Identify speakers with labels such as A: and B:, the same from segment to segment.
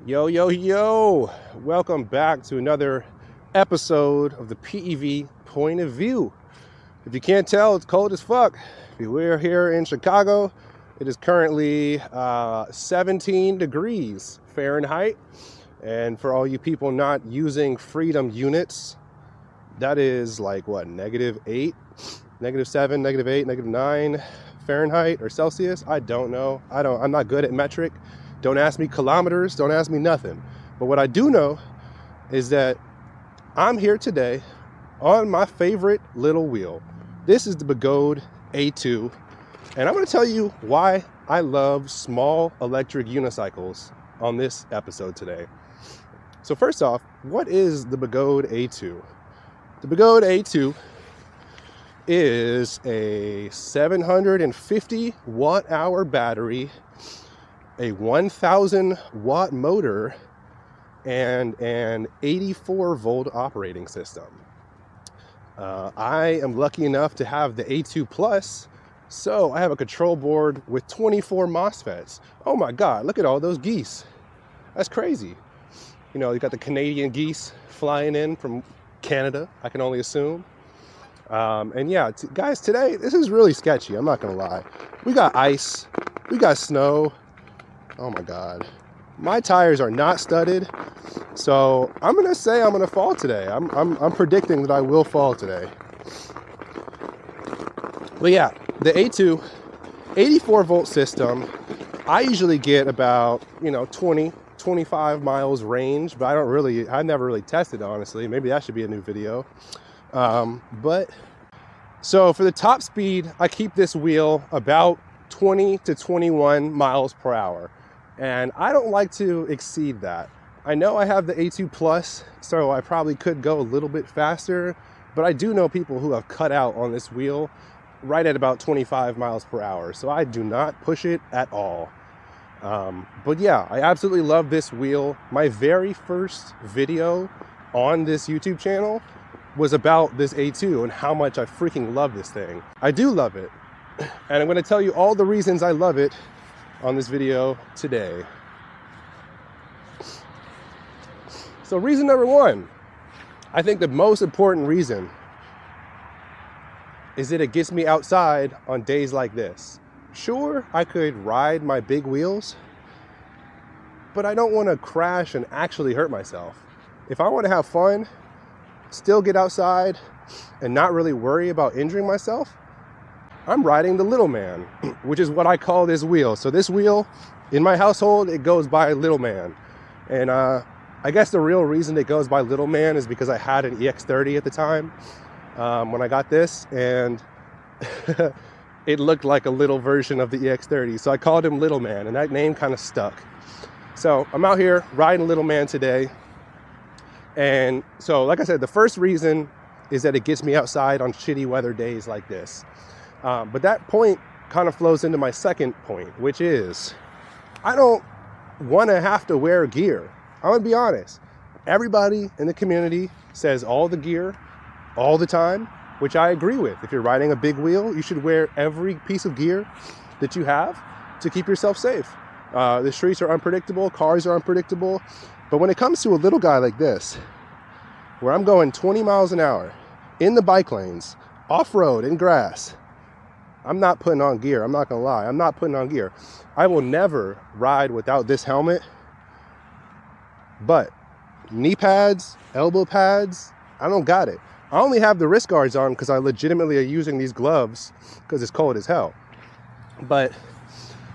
A: Yo, yo, yo! Welcome back to another episode of the PEV Point of View. If you can't tell, it's cold as fuck. We're here in Chicago. It is currently 17 degrees Fahrenheit. And for all you people not using freedom units, that is like what, -8, -7, -8, -9 Fahrenheit or Celsius? I don't know. I'm not good at metric. Don't ask me kilometers, don't ask me nothing. But what I do know is that I'm here today on my favorite little wheel. This is the Begode A2, and I'm gonna tell you why I love small electric unicycles on this episode today. So first off, what is the Begode A2? The Begode A2 is a 750 watt hour battery, a 1000 watt motor, and an 84 volt operating system. I am lucky enough to have the A2 Plus, so I have a control board with 24 MOSFETs. Oh my God, look at all those geese. That's crazy. You know, you got the Canadian geese flying in from Canada, I can only assume. And yeah, guys, today, this is really sketchy, I'm not gonna lie. We got ice, we got snow. Oh my God. My tires are not studded, so I'm gonna say I'm gonna fall today. I'm predicting that I will fall today. But yeah, the A2 84 volt system, I usually get about 20-25 miles range, but I've never really tested, honestly. Maybe that should be a new video. But so for the top speed, I keep this wheel about 20 to 21 miles per hour. And I don't like to exceed that. I know I have the A2 Plus, so I probably could go a little bit faster, but I do know people who have cut out on this wheel right at about 25 miles per hour. So I do not push it at all. But yeah, I absolutely love this wheel. My very first video on this YouTube channel was about this A2 and how much I freaking love this thing. I do love it. And I'm going to tell you all the reasons I love it on this video today. So reason number one, I think the most important reason is that it gets me outside on days like this. Sure, I could ride my big wheels, but I don't want to crash and actually hurt myself. If I want to have fun, still get outside, and not really worry about injuring myself, I'm riding the little man, which is what I call this wheel. So this wheel, in my household, it goes by little man. And I guess the real reason it goes by little man is because I had an EX30 at the time when I got this, and it looked like a little version of the EX30. So I called him Little Man, and that name kind of stuck. So I'm out here riding Little Man today. And so, like I said, the first reason is that it gets me outside on shitty weather days like this. But that point kind of flows into my second point, which is I don't want to have to wear gear. I'm going to be honest. Everybody in the community says all the gear all the time, which I agree with. If you're riding a big wheel, you should wear every piece of gear that you have to keep yourself safe. The streets are unpredictable, cars are unpredictable. But when it comes to a little guy like this, where I'm going 20 miles an hour in the bike lanes, off-road, in grass, I'm not putting on gear. I'm not gonna lie. I'm not putting on gear. I will never ride without this helmet. But knee pads, elbow pads, I don't got it. I only have the wrist guards on because I legitimately are using these gloves because it's cold as hell. But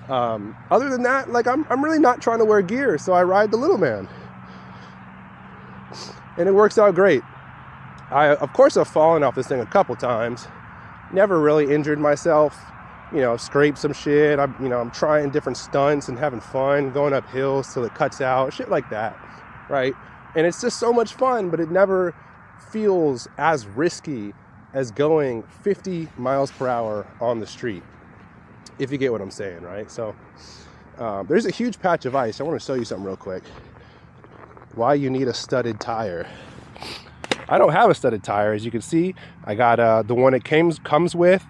A: other than that, like I'm really not trying to wear gear, so I ride the little man. And it works out great. Of course, I've fallen off this thing a couple times. Never really injured myself, scraped some shit. I'm trying different stunts and having fun, going up hills till it cuts out, shit like that, right? And it's just so much fun, but it never feels as risky as going 50 miles per hour on the street, if you get what I'm saying, right? So there's a huge patch of ice. I want to show you something real quick. Why you need a studded tire. I don't have a studded tire, as you can see. I got the one it comes with.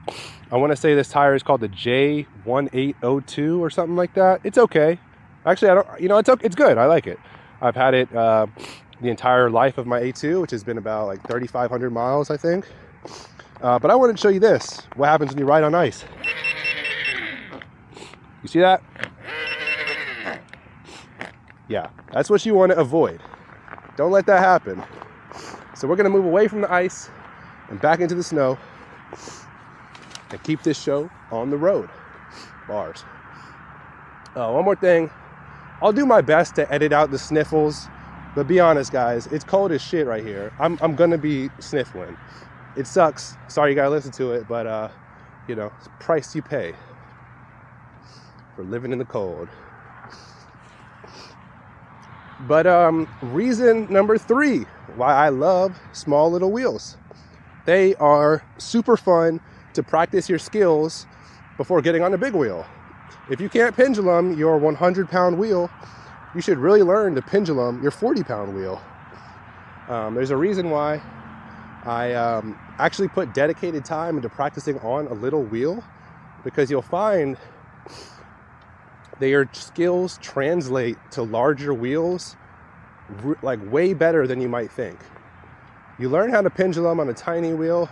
A: I want to say this tire is called the J1802 or something like that. It's okay. Actually, I don't, you know, it's good. I like it. I've had it the entire life of my A2, which has been about like 3,500 miles, I think. But I wanted to show you this. What happens when you ride on ice? You see that? Yeah, that's what you want to avoid. Don't let that happen. So we're gonna move away from the ice and back into the snow and keep this show on the road. Bars. One more thing. I'll do my best to edit out the sniffles, but be honest, guys, it's cold as shit right here. I'm gonna be sniffling. It sucks. Sorry you gotta listen to it, but you know, it's the price you pay for living in the cold. But reason number 3 why I love small little wheels. They are super fun to practice your skills before getting on a big wheel. If you can't pendulum your 100-pound wheel, you should really learn to pendulum your 40-pound wheel. There's a reason why I actually put dedicated time into practicing on a little wheel, because you'll find that your skills translate to larger wheels like way better than you might think. You learn how to pendulum on a tiny wheel,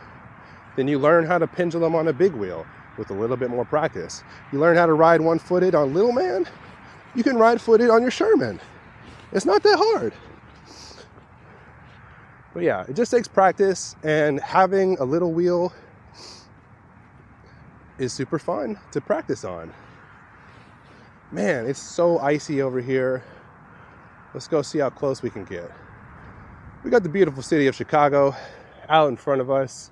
A: then you learn how to pendulum on a big wheel with a little bit more practice. You learn how to ride one-footed on Little Man, you can ride footed on your Sherman. It's not that hard. But yeah, it just takes practice, and having a little wheel is super fun to practice on. Man, it's so icy over here. Let's go see how close we can get. We got the beautiful city of Chicago out in front of us.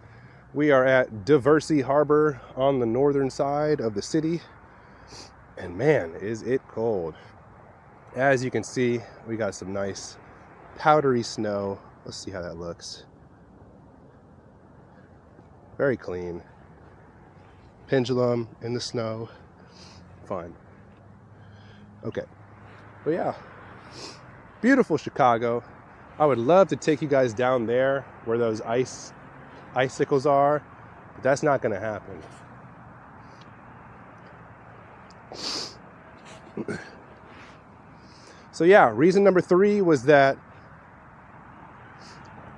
A: We are at Diversey Harbor on the northern side of the city. And man, is it cold. As you can see, we got some nice powdery snow. Let's see how that looks. Very clean. Pendulum in the snow. Fun. Okay. But yeah, beautiful Chicago. I would love to take you guys down there where those icicles are, but that's not going to happen. So yeah, reason number 3 was that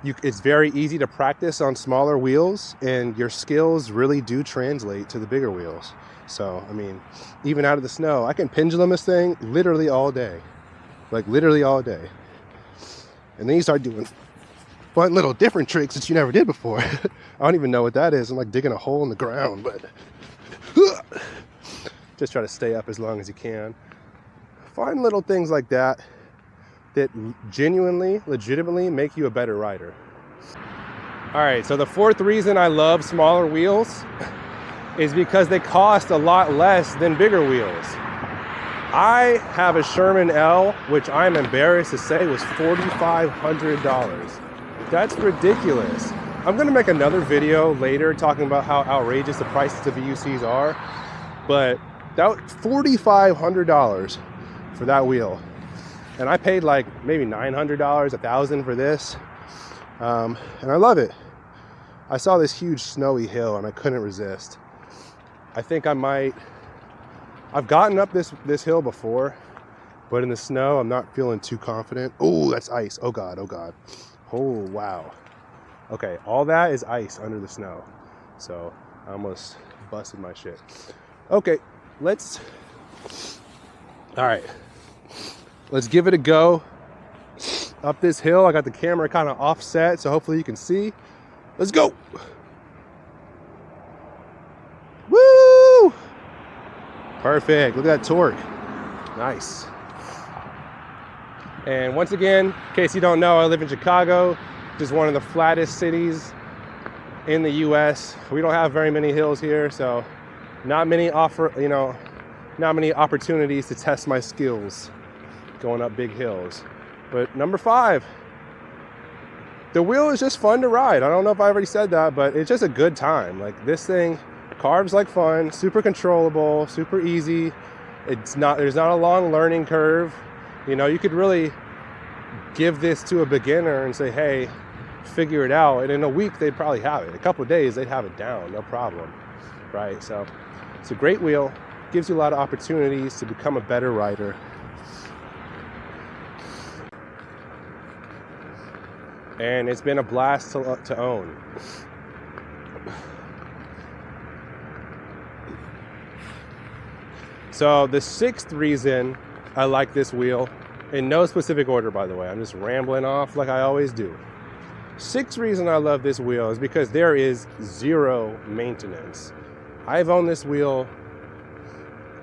A: it's very easy to practice on smaller wheels, and your skills really do translate to the bigger wheels. So, I mean, even out of the snow, I can pendulum this thing literally all day. Like literally all day. And then you start doing fun little different tricks that you never did before. I don't even know what that is. I'm like digging a hole in the ground, but just try to stay up as long as you can. Find little things like that that genuinely, legitimately make you a better rider. All right, so the 4th reason I love smaller wheels is because they cost a lot less than bigger wheels. I have a Sherman L, which I'm embarrassed to say was $4,500. That's ridiculous. I'm gonna make another video later talking about how outrageous the prices of EUCs are, but that $4,500 for that wheel. And I paid like maybe $900, $1,000 for this. And I love it. I saw this huge snowy hill and I couldn't resist. I think I've gotten up this hill before, but in the snow, I'm not feeling too confident. Oh, that's ice. Oh God, oh God. Oh, wow. Okay, all that is ice under the snow. So I almost busted my shit. Okay, all right. Let's give it a go. Up this hill, I got the camera kind of offset, so hopefully you can see. Let's go. Woo! Perfect, look at that torque. Nice. And once again, in case you don't know, I live in Chicago, which is one of the flattest cities in the US. We don't have very many hills here, so not many opportunities to test my skills going up big hills. But number 5, the wheel is just fun to ride. I don't know if I already said that, but it's just a good time. Like this thing, carbs like fun, super controllable, super easy. There's not a long learning curve. You know, you could really give this to a beginner and say, hey, figure it out. And in a week, they'd probably have it. A couple of days, they'd have it down, no problem, right? So it's a great wheel, gives you a lot of opportunities to become a better rider. and it's been a blast to own. So the sixth reason I like this wheel, in no specific order by the way, I'm just rambling off like I always do. Sixth reason I love this wheel is because there is zero maintenance. I've owned this wheel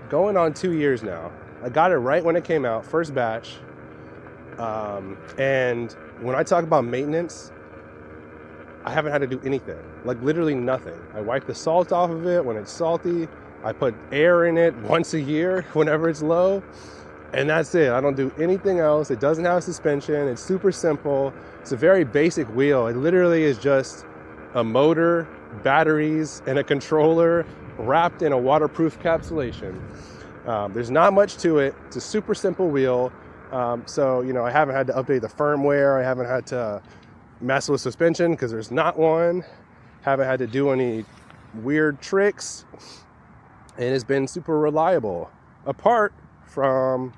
A: going on 2 years now. I got it right when it came out, first batch. And when I talk about maintenance, I haven't had to do anything, like literally nothing. I wipe the salt off of it when it's salty. I put air in it once a year whenever it's low, and that's it. I don't do anything else. It doesn't have suspension. It's super simple. It's a very basic wheel. It literally is just a motor, batteries, and a controller wrapped in a waterproof encapsulation. There's not much to it. It's a super simple wheel. So, you know, I haven't had to update the firmware. I haven't had to mess with suspension because there's not one. Haven't had to do any weird tricks. And it's been super reliable. Apart from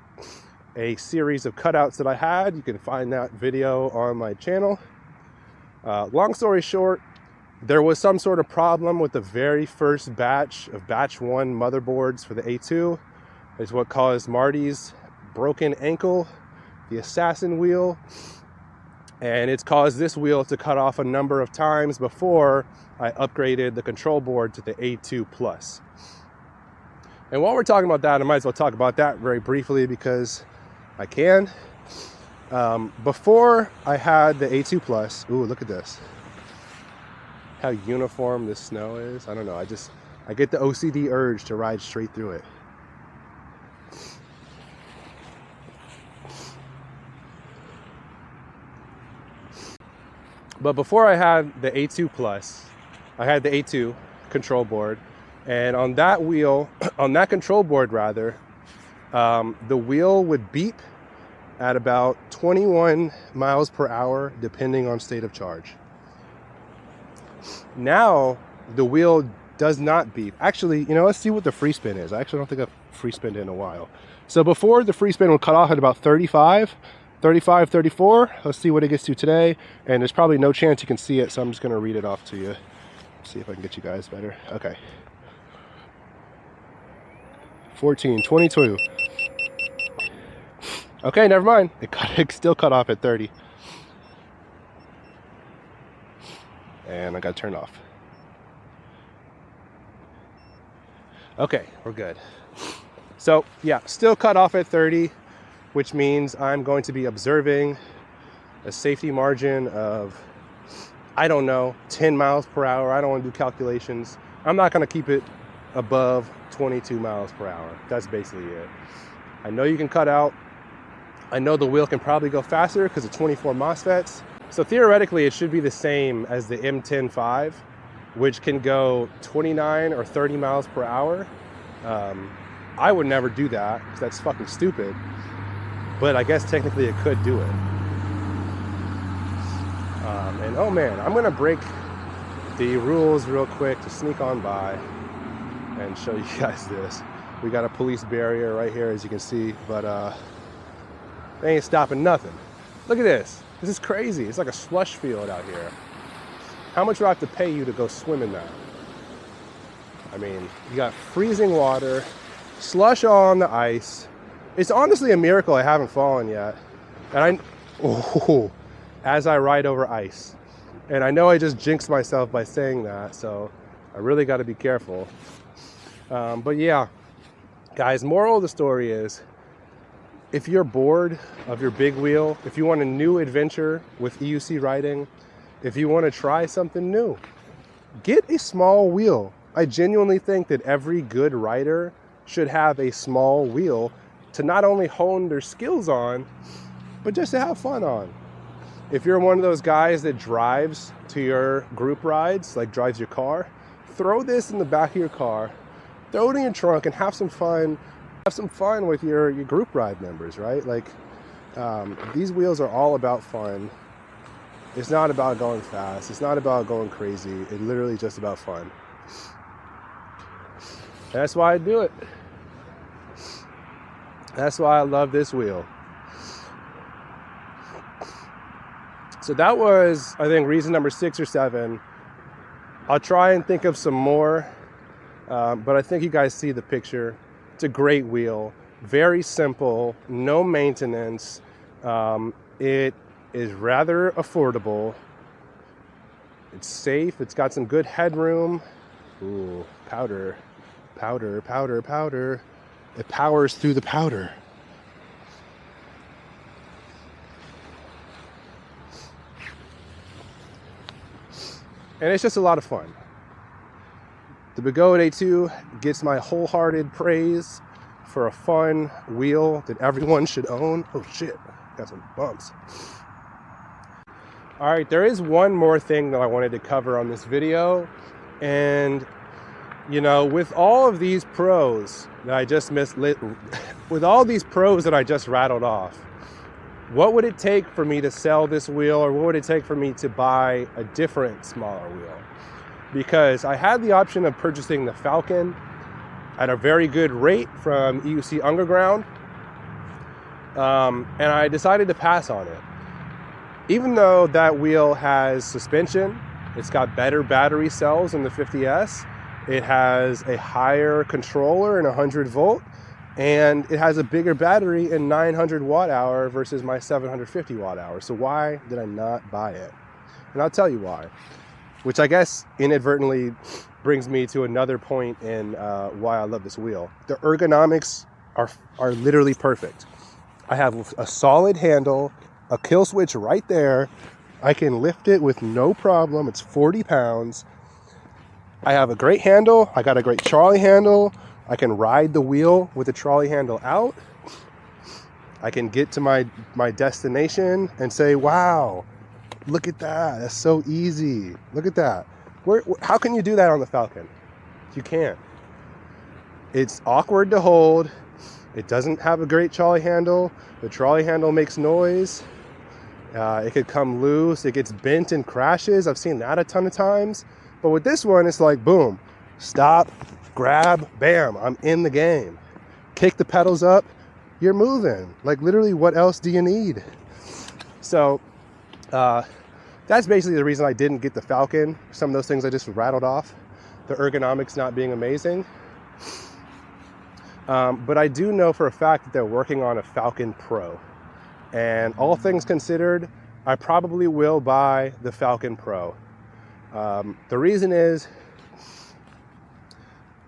A: a series of cutouts that I had. You can find that video on my channel. Long story short, there was some sort of problem with the very first batch of batch 1 motherboards for the A2. It's what caused Marty's broken ankle, the assassin wheel, and it's caused this wheel to cut off a number of times before I upgraded the control board to the A2 Plus. And while we're talking about that, I might as well talk about that very briefly because I can. Before I had the A2 Plus, ooh, look at this. How uniform this snow is. I don't know, I get the OCD urge to ride straight through it. But before I had the A2 Plus, I had the A2 control board. And on that wheel, on that control board rather, the wheel would beep at about 21 miles per hour, depending on state of charge. Now, the wheel does not beep. Actually, you know, let's see what the free spin is. I actually don't think I've free spinned in a while. So before, the free spin would cut off at about 35, 34. Let's see what it gets to today. And there's probably no chance you can see it, so I'm just gonna read it off to you. See if I can get you guys better. Okay. 14, 22. Okay, never mind. It still cut off at 30. And I got to turn off. Okay, we're good. So yeah, still cut off at 30, which means I'm going to be observing a safety margin of, I don't know, 10 miles per hour. I don't want to do calculations. I'm not going to keep it above 22 miles per hour. That's basically it. I know you can cut out. I know the wheel can probably go faster because of 24 MOSFETs. So theoretically, it should be the same as the M10.5, which can go 29 or 30 miles per hour. I would never do that because that's fucking stupid. But I guess technically it could do it. And oh man, I'm gonna break the rules real quick to sneak on by and show you guys this. We got a police barrier right here, as you can see, but they ain't stopping nothing. Look at this. This is crazy. It's like a slush field out here. How much do I have to pay you to go swim in that? I mean, you got freezing water, slush on the ice. It's honestly a miracle I haven't fallen yet. And as I ride over ice. And I know I just jinxed myself by saying that, so I really got to be careful. But yeah, guys, moral of the story is, if you're bored of your big wheel, if you want a new adventure with EUC riding, if you want to try something new, get a small wheel. I genuinely think that every good rider should have a small wheel to not only hone their skills on, but just to have fun on. If you're one of those guys that drives to your group rides, like drives your car, throw this in the back of your car, throw it in your trunk and have some fun. Have some fun with your group ride members, right? Like, these wheels are all about fun. It's not about going fast. It's not about going crazy. It's literally just about fun. That's why I do it. That's why I love this wheel. So that was, I think, reason number 6 or 7. I'll try and think of some more, but I think you guys see the picture. It's a great wheel, very simple, no maintenance. It is rather affordable. It's safe, it's got some good headroom. Ooh, powder, powder, powder, powder. It powers through the powder. And it's just a lot of fun. The Begode A2 gets my wholehearted praise for a fun wheel that everyone should own. Oh shit, got some bumps. All right, there is one more thing that I wanted to cover on this video. And, you know, with all of these pros that I just rattled off, what would it take for me to sell this wheel, or what would it take for me to buy a different smaller wheel? Because I had the option of purchasing the Falcon at a very good rate from EUC Underground, and I decided to pass on it. Even though that wheel has suspension, it's got better battery cells than the 50S, it has a higher controller and 100 volt, and it has a bigger battery in 900 watt hour versus my 750 watt hour. So why did I not buy it? And I'll tell you why, which I guess inadvertently brings me to another point in why I love this wheel. The ergonomics are literally perfect. I have a solid handle, a kill switch right there. I can lift it with no problem. It's 40 pounds. I have a great handle. I got a great trolley handle. I can ride the wheel with the trolley handle out. I can get to my destination and say, wow, look at that. That's so easy. Look at that. How can you do that on the Falcon? You can't. It's awkward to hold. It doesn't have a great trolley handle. The trolley handle makes noise. It could come loose. It gets bent and crashes. I've seen that a ton of times. But with this one, it's like, boom, stop, grab, bam, I'm in the game. Kick the pedals up, you're moving. Like, literally, what else do you need? So that's basically the reason I didn't get the Falcon. Some of those things I just rattled off. The ergonomics not being amazing. But I do know for a fact that they're working on a Falcon Pro. And all things considered, I probably will buy the Falcon Pro. The reason is,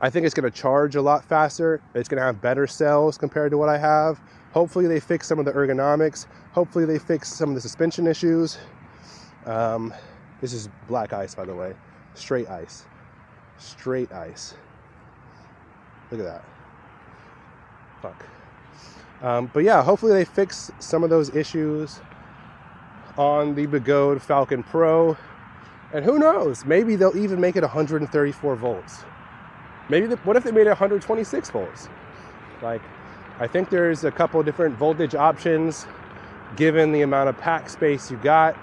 A: I think it's going to charge a lot faster. It's going to have better cells compared to what I have. Hopefully they fix some of the ergonomics. Hopefully they fix some of the suspension issues. This is black ice, by the way. Straight ice. Straight ice. Look at that. Fuck. But yeah, hopefully they fix some of those issues on the Begode Falcon Pro. And who knows? Maybe they'll even make it 134 volts. Maybe, what if they made it 126 volts? Like, I think there's a couple different voltage options given the amount of pack space you got.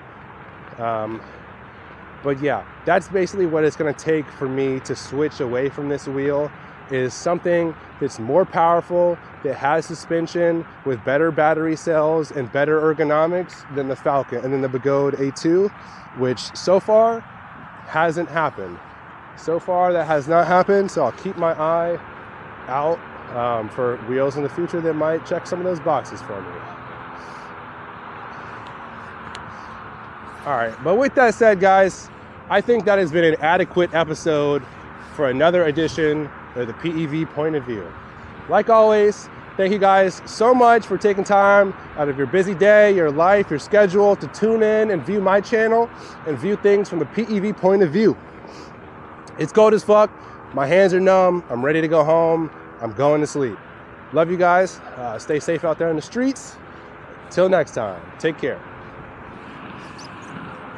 A: But yeah, that's basically what it's going to take for me to switch away from this wheel, is something that's more powerful, that has suspension with better battery cells and better ergonomics than the Falcon and then the Begode A2, which so far hasn't happened. So far that has not happened, so I'll keep my eye out for wheels in the future that might check some of those boxes for me. All right, but with that said, guys, I think that has been an adequate episode for another edition of the PEV Point of View. Like always, thank you guys so much for taking time out of your busy day, your life, your schedule to tune in and view my channel and view things from the PEV point of view. It's cold as fuck. My hands are numb. I'm ready to go home. I'm going to sleep. Love you guys. Stay safe out there in the streets. Till next time. Take care.